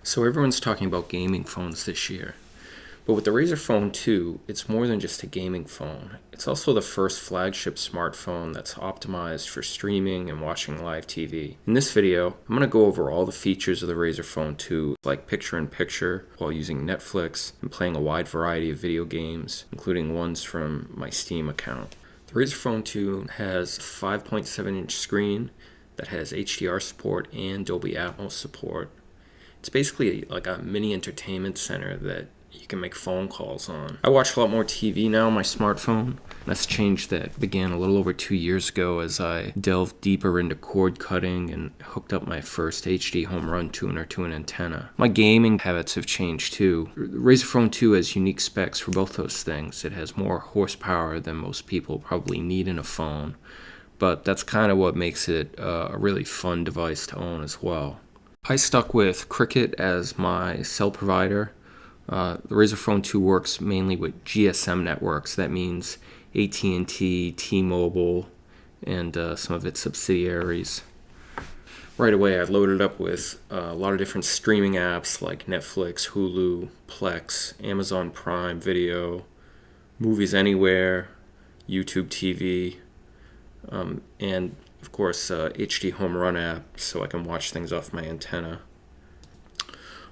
So everyone's talking about gaming phones this year. But with the Razer Phone 2, it's more than just a gaming phone. It's also the first flagship smartphone that's optimized for streaming and watching live TV. In this video, I'm going to go over all the features of the Razer Phone 2, like picture-in-picture while using Netflix and playing a wide variety of video games, including ones from my Steam account. The Razer Phone 2 has a 5.7-inch screen that has HDR support and Dolby Atmos support. It's basically like a mini entertainment center that you can make phone calls on. I watch a lot more TV now on my smartphone. That's a change that began a little over 2 years ago as I delved deeper into cord cutting and hooked up my first HD home run tuner to an antenna. My gaming habits have changed too. The Razer Phone 2 has unique specs for both those things. It has more horsepower than most people probably need in a phone, but that's kind of what makes it a really fun device to own as well. I stuck with Cricket as my cell provider. The Razer Phone 2 works mainly with GSM networks. That means AT&T, T-Mobile, and some of its subsidiaries. Right away, I loaded up with a lot of different streaming apps like Netflix, Hulu, Plex, Amazon Prime Video, Movies Anywhere, YouTube TV, and of course, HD Home Run app, so I can watch things off my antenna.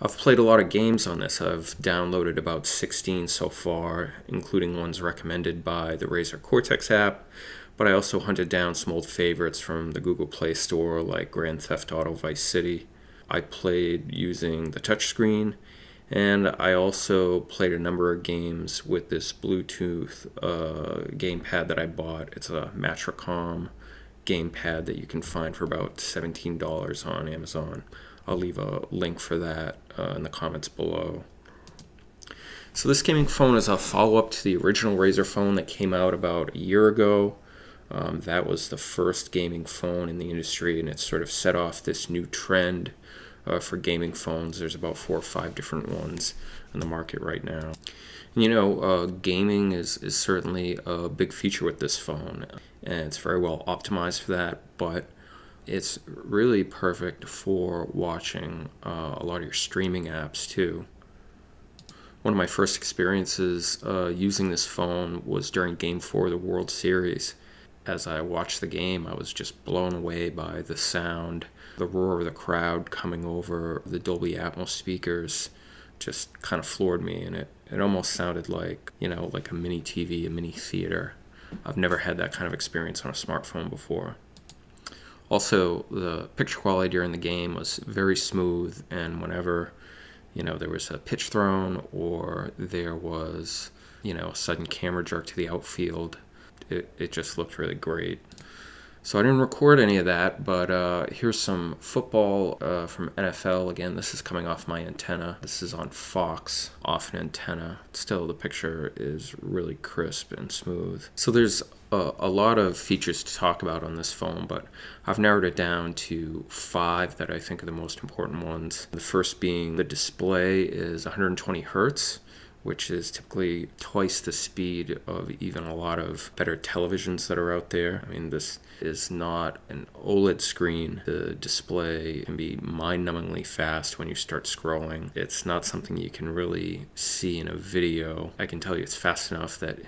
I've played a lot of games on this. I've downloaded about 16 so far, including ones recommended by the Razer Cortex app, but I also hunted down some old favorites from the Google Play Store like Grand Theft Auto Vice City. I played using the touchscreen, and I also played a number of games with this Bluetooth gamepad that I bought. It's a Matricom Gamepad that you can find for about $17 on Amazon. I'll leave a link for that in the comments below. So this gaming phone is a follow-up to the original Razer phone that came out about a year ago. That was the first gaming phone in the industry, and it sort of set off this new trend for gaming phones. There's about 4 or 5 different ones in the market right now. Gaming is certainly a big feature with this phone, and it's very well optimized for that, but it's really perfect for watching a lot of your streaming apps too. One of my first experiences using this phone was during Game 4 of the World Series. As I watched the game, I was just blown away by the sound, the roar of the crowd coming over the Dolby Atmos speakers just kind of floored me, and it almost sounded like, like a mini TV, a mini theater. I've never had that kind of experience on a smartphone before. Also, the picture quality during the game was very smooth, and whenever, there was a pitch thrown or there was, a sudden camera jerk to the outfield, it just looked really great. So I didn't record any of that, but here's some football from NFL. Again, this is coming off my antenna. This is on Fox, off an antenna. Still, the picture is really crisp and smooth. So there's a lot of features to talk about on this phone, but I've narrowed it down to 5 that I think are the most important ones. The first being the display is 120 hertz, which is typically twice the speed of even a lot of better televisions that are out there. I mean, this is not an OLED screen. The display can be mind-numbingly fast when you start scrolling. It's not something you can really see in a video. I can tell you it's fast enough that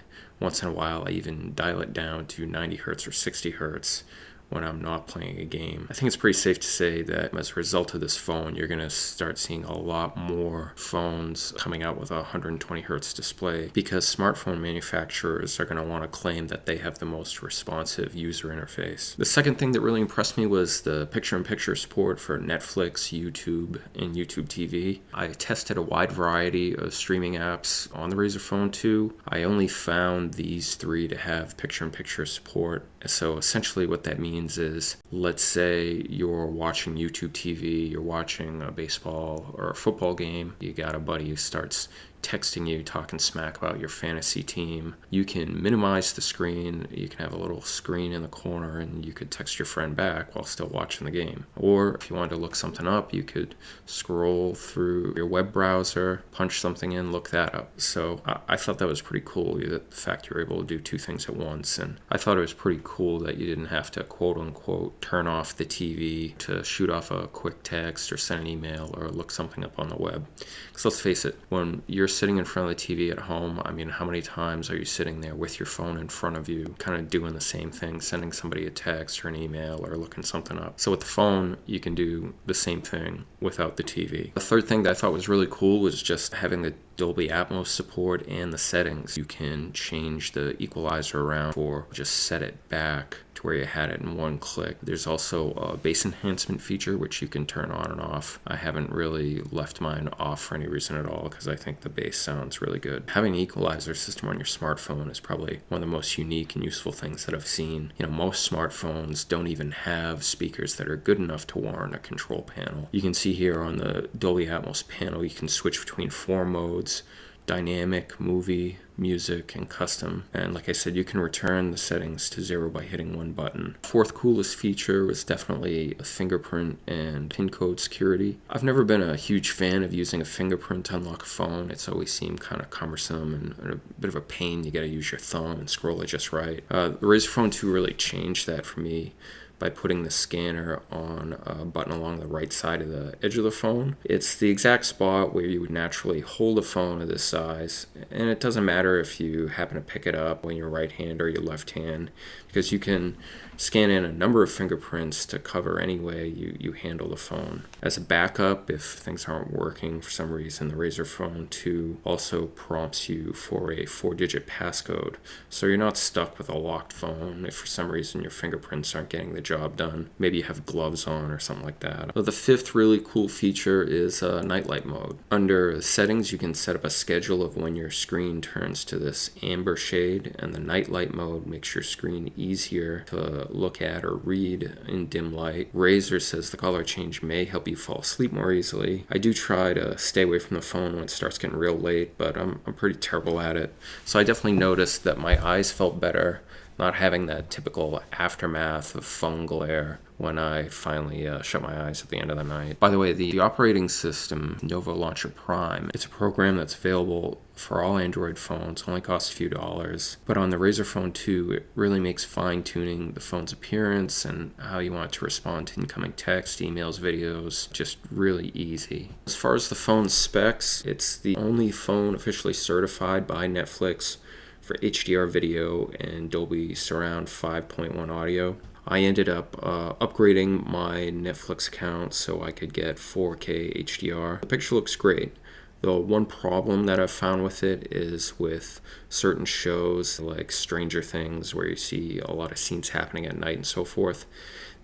once in a while I even dial it down to 90 hertz or 60 hertz when I'm not playing a game. I think it's pretty safe to say that as a result of this phone, you're going to start seeing a lot more phones coming out with a 120 hertz display because smartphone manufacturers are going to want to claim that they have the most responsive user interface. The second thing that really impressed me was the picture-in-picture support for Netflix, YouTube, and YouTube TV. I tested a wide variety of streaming apps on the Razer Phone 2. I only found these 3 to have picture-in-picture support. So essentially what that means is, let's say you're watching YouTube TV, you're watching a baseball or a football game, you got a buddy who starts texting you, talking smack about your fantasy team. You can minimize the screen. You can have a little screen in the corner and you could text your friend back while still watching the game. Or if you wanted to look something up, you could scroll through your web browser, punch something in, look that up. So I thought that was pretty cool, the fact you were able to do two things at once. And I thought it was pretty cool that you didn't have to quote unquote turn off the TV to shoot off a quick text or send an email or look something up on the web. Because let's face it, when you're sitting in front of the TV at home, I mean, how many times are you sitting there with your phone in front of you, kind of doing the same thing, sending somebody a text or an email or looking something up? So with the phone, you can do the same thing without the TV. The third thing that I thought was really cool was just having the Dolby Atmos support and the settings. You can change the equalizer around or just set it back to where you had it in one click. There's also a bass enhancement feature which you can turn on and off. I haven't really left mine off for any reason at all because I think the bass sounds really good. Having an equalizer system on your smartphone is probably one of the most unique and useful things that I've seen. You know, most smartphones don't even have speakers that are good enough to warrant a control panel. You can see here on the Dolby Atmos panel, you can switch between 4 modes: dynamic, movie, music, and custom. And like I said, you can return the settings to 0 by hitting one button. Fourth coolest feature was definitely a fingerprint and PIN code security. I've never been a huge fan of using a fingerprint to unlock a phone. It's always seemed kind of cumbersome and a bit of a pain. You gotta use your thumb and scroll it just right. The Razer Phone 2 really changed that for me by putting the scanner on a button along the right side of the edge of the phone. It's the exact spot where you would naturally hold a phone of this size, and it doesn't matter if you happen to pick it up on your right hand or your left hand, because you can scan in a number of fingerprints to cover any way you handle the phone. As a backup, if things aren't working for some reason, the Razer Phone 2 also prompts you for a 4-digit passcode, so you're not stuck with a locked phone if for some reason your fingerprints aren't getting the job done. Maybe you have gloves on or something like that. The fifth really cool feature is Nightlight Mode. Under settings, you can set up a schedule of when your screen turns to this amber shade, and the Nightlight Mode makes your screen easier to look at or read in dim light. Razer says the color change may help you fall asleep more easily. I do try to stay away from the phone when it starts getting real late, but I'm pretty terrible at it. So I definitely noticed that my eyes felt better not having that typical aftermath of phone glare when I finally shut my eyes at the end of the night. By the way, the operating system, Nova Launcher Prime, it's a program that's available for all Android phones, only costs a few dollars. But on the Razer Phone 2, it really makes fine-tuning the phone's appearance and how you want it to respond to incoming text, emails, videos, just really easy. As far as the phone's specs, it's the only phone officially certified by Netflix for HDR video and Dolby Surround 5.1 audio. I ended up upgrading my Netflix account so I could get 4K HDR. The picture looks great. The one problem that I've found with it is with certain shows like Stranger Things, where you see a lot of scenes happening at night and so forth,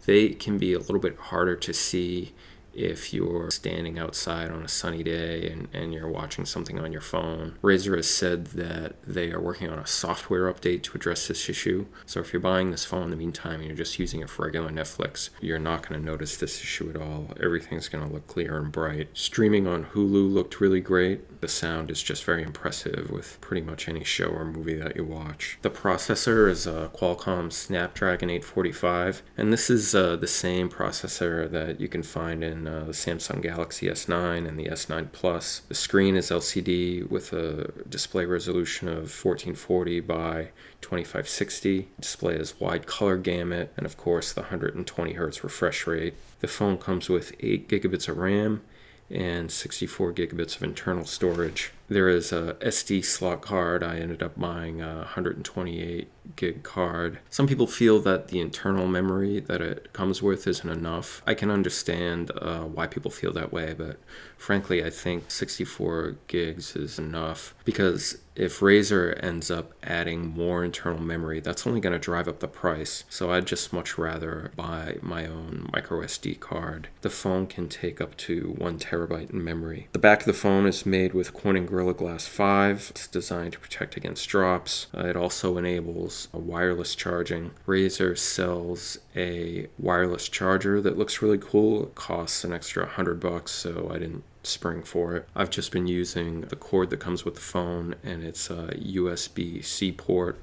they can be a little bit harder to see if you're standing outside on a sunny day and you're watching something on your phone. Razer has said that they are working on a software update to address this issue. So if you're buying this phone in the meantime and you're just using it for regular Netflix, you're not going to notice this issue at all. Everything's going to look clear and bright. Streaming on Hulu looked really great. The sound is just very impressive with pretty much any show or movie that you watch. The processor is a Qualcomm Snapdragon 845, and this is the same processor that you can find in the Samsung Galaxy S9 and the S9 Plus. The screen is LCD with a display resolution of 1440 by 2560. Display is wide color gamut, and of course the 120 Hz refresh rate. The phone comes with 8 gigabits of RAM and 64 gigabits of internal storage. There is a SD slot card. I ended up buying a 128 gig card. Some people feel that the internal memory that it comes with isn't enough. I can understand why people feel that way, but frankly, I think 64 gigs is enough, because if Razer ends up adding more internal memory, that's only going to drive up the price. So I'd just much rather buy my own micro SD card. The phone can take up to 1 terabyte in memory. The back of the phone is made with Corning Gorilla Glass 5. It's designed to protect against drops. It also enables a wireless charging. Razer sells a wireless charger that looks really cool. It costs an extra $100, so I didn't spring for it. I've just been using the cord that comes with the phone, and it's a USB-C port.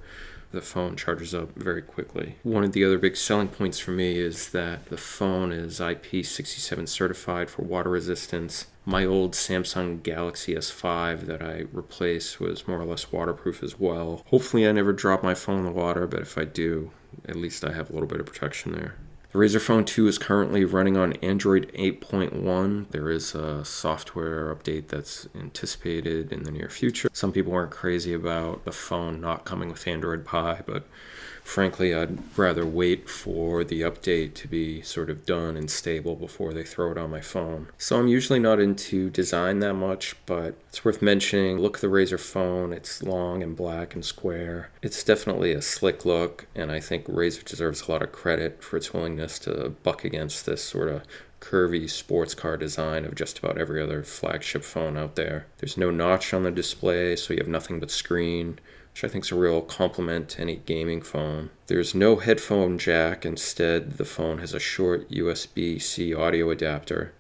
The phone charges up very quickly. One of the other big selling points for me is that the phone is IP67 certified for water resistance. My old Samsung Galaxy S5 that I replaced was more or less waterproof as well. Hopefully I never drop my phone in the water, but if I do, at least I have a little bit of protection there. The Razer Phone 2 is currently running on Android 8.1. There is a software update that's anticipated in the near future. Some people weren't crazy about the phone not coming with Android Pie, but frankly, I'd rather wait for the update to be sort of done and stable before they throw it on my phone. So I'm usually not into design that much, but it's worth mentioning. Look at the Razer Phone. It's long and black and square. It's definitely a slick look, and I think Razer deserves a lot of credit for its willingness to buck against this sort of curvy sports car design of just about every other flagship phone out there. There's no notch on the display, so you have nothing but screen, which I think is a real compliment to any gaming phone. There's no headphone jack. Instead, the phone has a short USB-C audio adapter,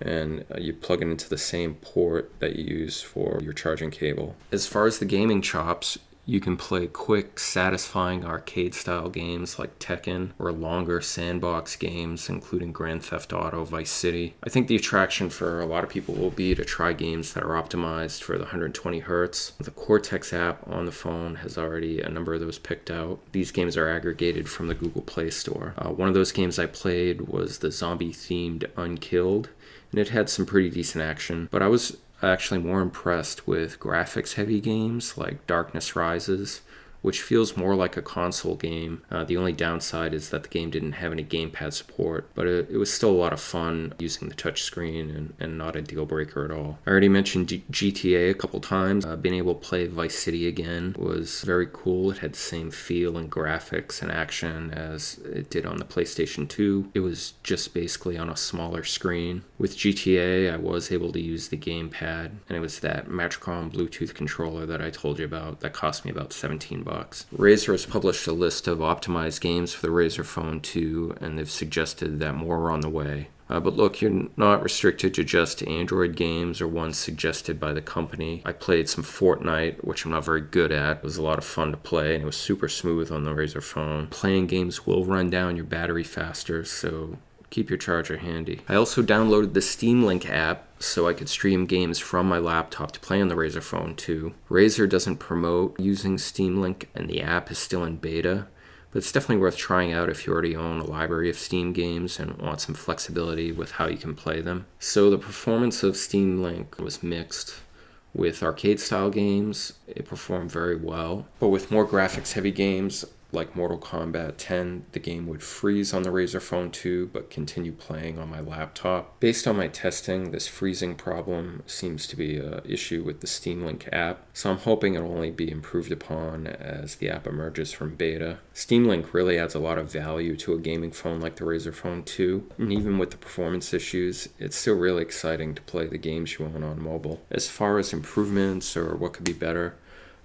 and you plug it into the same port that you use for your charging cable. As far as the gaming chops, you can play quick, satisfying arcade-style games like Tekken or longer sandbox games, including Grand Theft Auto, Vice City. I think the attraction for a lot of people will be to try games that are optimized for the 120 Hz. The Cortex app on the phone has already a number of those picked out. These games are aggregated from the Google Play Store. One of those games I played was the zombie-themed Unkilled, and it had some pretty decent action, but I was actually more impressed with graphics-heavy games like Darkness Rises, which feels more like a console game. The only downside is that the game didn't have any Gamepad support, but it was still a lot of fun using the touchscreen and not a deal breaker at all. I already mentioned GTA a couple times. Being able to play Vice City again was very cool. It had the same feel and graphics and action as it did on the PlayStation 2. It was just basically on a smaller screen. With GTA, I was able to use the Gamepad, and it was that Matricom Bluetooth controller that I told you about that cost me about $17. Razer has published a list of optimized games for the Razer Phone 2, and they've suggested that more are on the way. But look, you're not restricted to just Android games or ones suggested by the company. I played some Fortnite, which I'm not very good at. It was a lot of fun to play, and it was super smooth on the Razer Phone. Playing games will run down your battery faster, so keep your charger handy. I also downloaded the Steam Link app so I could stream games from my laptop to play on the Razer Phone 2. Razer doesn't promote using Steam Link, and the app is still in beta, but it's definitely worth trying out if you already own a library of Steam games and want some flexibility with how you can play them. So the performance of Steam Link was mixed. With arcade-style games, it performed very well, but with more graphics-heavy games, like Mortal Kombat 10, the game would freeze on the Razer Phone 2 but continue playing on my laptop. Based on my testing, this freezing problem seems to be an issue with the Steam Link app, so I'm hoping it'll only be improved upon as the app emerges from beta. Steam Link really adds a lot of value to a gaming phone like the Razer Phone 2, and even with the performance issues, it's still really exciting to play the games you own on mobile. As far as improvements or what could be better,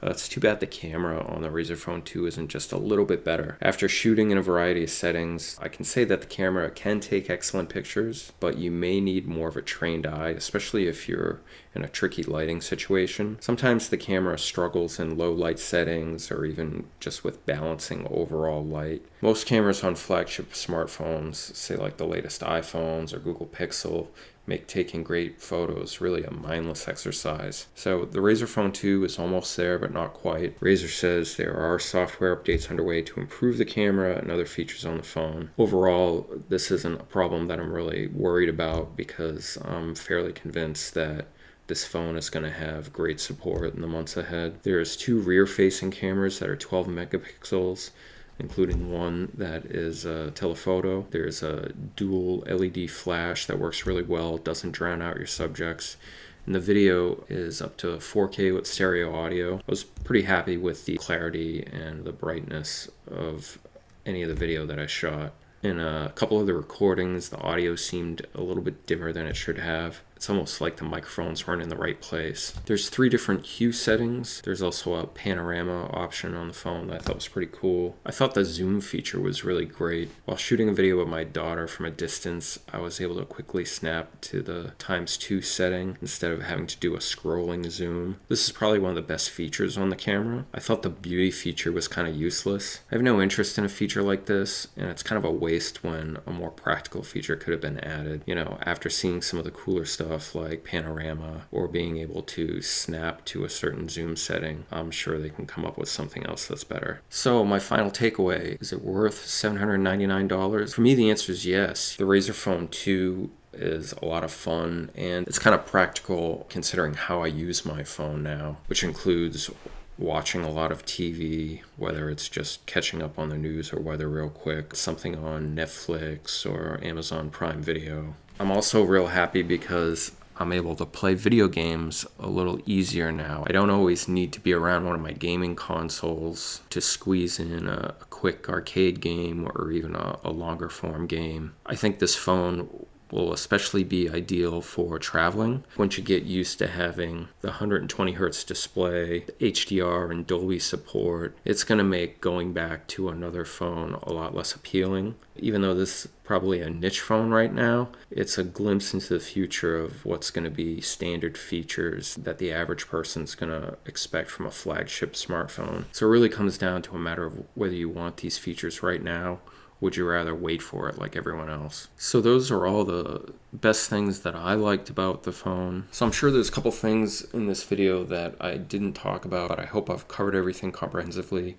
it's too bad the camera on the Razer Phone 2 isn't just a little bit better. After shooting in a variety of settings, I can say that the camera can take excellent pictures, but you may need more of a trained eye, especially if you're in a tricky lighting situation. Sometimes the camera struggles in low light settings or even just with balancing overall light. Most cameras on flagship smartphones, say like the latest iPhones or Google Pixel, make taking great photos really a mindless exercise. So the Razer Phone 2 is almost there, but not quite. Razer says there are software updates underway to improve the camera and other features on the phone. Overall, this isn't a problem that I'm really worried about because I'm fairly convinced that this phone is going to have great support in the months ahead. There's 2 rear-facing cameras that are 12 megapixels, including one that is a telephoto. There's a dual LED flash that works really well, doesn't drown out your subjects. And the video is up to 4K with stereo audio. I was pretty happy with the clarity and the brightness of any of the video that I shot. In a couple of the recordings, the audio seemed a little bit dimmer than it should have. It's almost like the microphones weren't in the right place. There's 3 different hue settings. There's also a panorama option on the phone that I thought was pretty cool. I thought the zoom feature was really great. While shooting a video with my daughter from a distance, I was able to quickly snap to the ×2 setting instead of having to do a scrolling zoom. This is probably one of the best features on the camera. I thought the beauty feature was kind of useless. I have no interest in a feature like this, and it's kind of a waste when a more practical feature could have been added. You know, after seeing some of the cooler stuff like panorama or being able to snap to a certain zoom setting, I'm sure they can come up with something else that's better. So my final takeaway, is it worth $799? For me, the answer is yes. The Razer Phone 2 is a lot of fun, and it's kind of practical considering how I use my phone now, which includes watching a lot of TV, whether it's just catching up on the news or weather real quick, something on Netflix or Amazon Prime Video. I'm also real happy because I'm able to play video games a little easier now. I don't always need to be around one of my gaming consoles to squeeze in a quick arcade game or even a longer form game. I think this phone will especially be ideal for traveling. Once you get used to having the 120 hertz display, HDR and Dolby support, it's going to make going back to another phone a lot less appealing. Even though this is probably a niche phone right now, it's a glimpse into the future of what's going to be standard features that the average person's going to expect from a flagship smartphone. So it really comes down to a matter of whether you want these features right now. Would you rather wait for it like everyone else? So those are all the best things that I liked about the phone. So I'm sure there's a couple things in this video that I didn't talk about, but I hope I've covered everything comprehensively.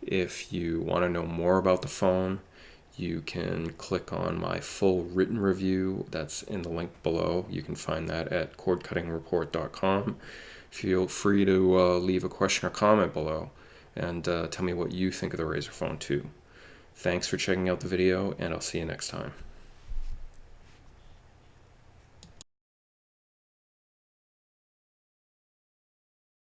If you want to know more about the phone, you can click on my full written review that's in the link below. You can find that at cordcuttingreport.com. Feel free to leave a question or comment below and tell me what you think of the Razer Phone 2. Thanks for checking out the video, and I'll see you next time.